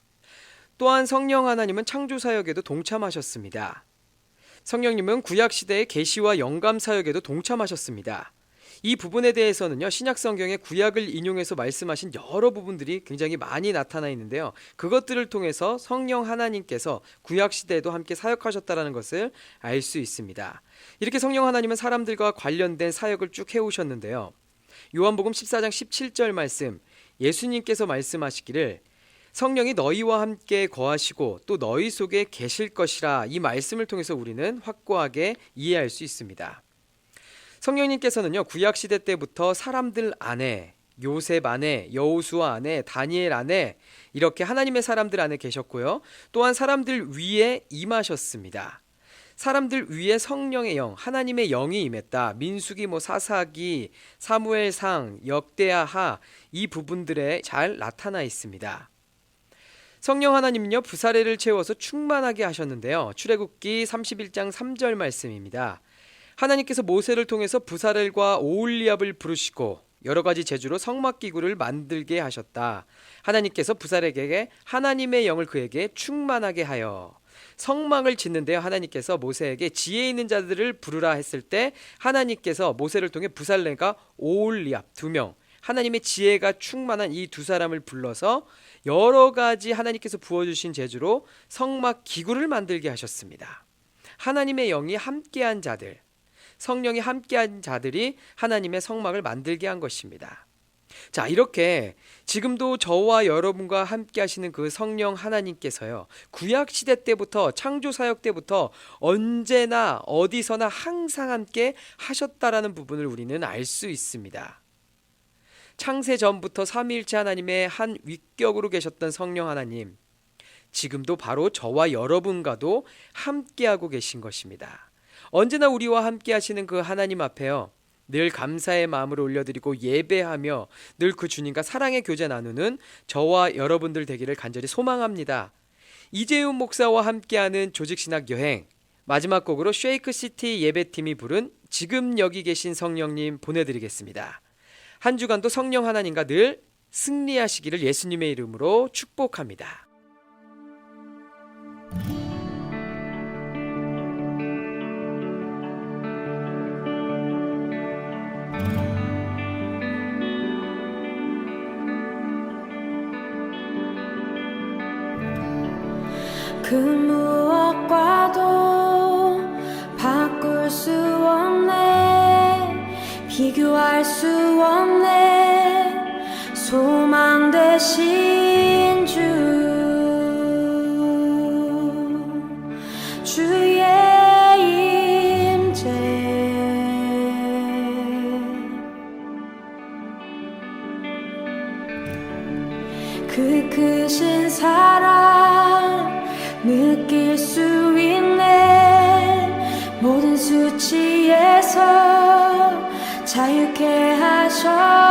또한 성령 하나님은 창조사역에도 동참하셨습니다. 성령님은 구약시대의 계시와 영감사역에도 동참하셨습니다. 이 부분에 대해서는요, 신약성경의 구약을 인용해서 말씀하신 여러 부분들이 굉장히 많이 나타나 있는데요, 그것들을 통해서 성령 하나님께서 구약시대에도 함께 사역하셨다는 것을 알 수 있습니다. 이렇게 성령 하나님은 사람들과 관련된 사역을 쭉 해오셨는데요, 요한복음 14장 17절 말씀, 예수님께서 말씀하시기를 성령이 너희와 함께 거하시고 또 너희 속에 계실 것이라, 이 말씀을 통해서 우리는 확고하게 이해할 수 있습니다. 성령님께서는요, 구약시대 때부터 사람들 안에, 요셉 안에, 여호수아 안에, 다니엘 안에, 이렇게 하나님의 사람들 안에 계셨고요, 또한 사람들 위에 임하셨습니다. 사람들 위에 성령의 영, 하나님의 영이 임했다. 민수기, 사사기, 사무엘상, 역대하, 이 부분들에 잘 나타나 있습니다. 성령 하나님은요, 부사레를 채워서 충만하게 하셨는데요, 출애굽기 31장 3절 말씀입니다. 하나님께서 모세를 통해서 부사렐과 오홀리압을 부르시고 여러 가지 재주로 성막기구를 만들게 하셨다. 하나님께서 부사렐에게 하나님의 영을 그에게 충만하게 하여 성막을 짓는데요, 하나님께서 모세에게 지혜 있는 자들을 부르라 했을 때 하나님께서 모세를 통해 부살레가 오홀리압 2명, 하나님의 지혜가 충만한 이 두 사람을 불러서 여러 가지 하나님께서 부어주신 재주로 성막 기구를 만들게 하셨습니다. 하나님의 영이 함께한 자들, 성령이 함께한 자들이 하나님의 성막을 만들게 한 것입니다. 자, 이렇게 지금도 저와 여러분과 함께 하시는 그 성령 하나님께서요, 구약 시대 때부터, 창조 사역 때부터 언제나 어디서나 항상 함께 하셨다라는 부분을 우리는 알 수 있습니다. 창세 전부터 삼위일체 하나님의 한 위격으로 계셨던 성령 하나님, 지금도 바로 저와 여러분과도 함께하고 계신 것입니다. 언제나 우리와 함께 하시는 그 하나님 앞에요, 늘 감사의 마음을 올려드리고 예배하며 늘 그 주님과 사랑의 교제 나누는 저와 여러분들 되기를 간절히 소망합니다. 이재훈 목사와 함께하는 조직신학 여행, 마지막 곡으로 쉐이크시티 예배팀이 부른 지금 여기 계신 성령님 보내드리겠습니다. 한 주간도 성령 하나님과 늘 승리하시기를 예수님의 이름으로 축복합니다. 그 무엇과도 바꿀 수 없네, 비교할 수 없네, 소망 되신 주의 임재. 그 크신 사랑 느낄 수 있네, 모든 수치에서 자유케 하셔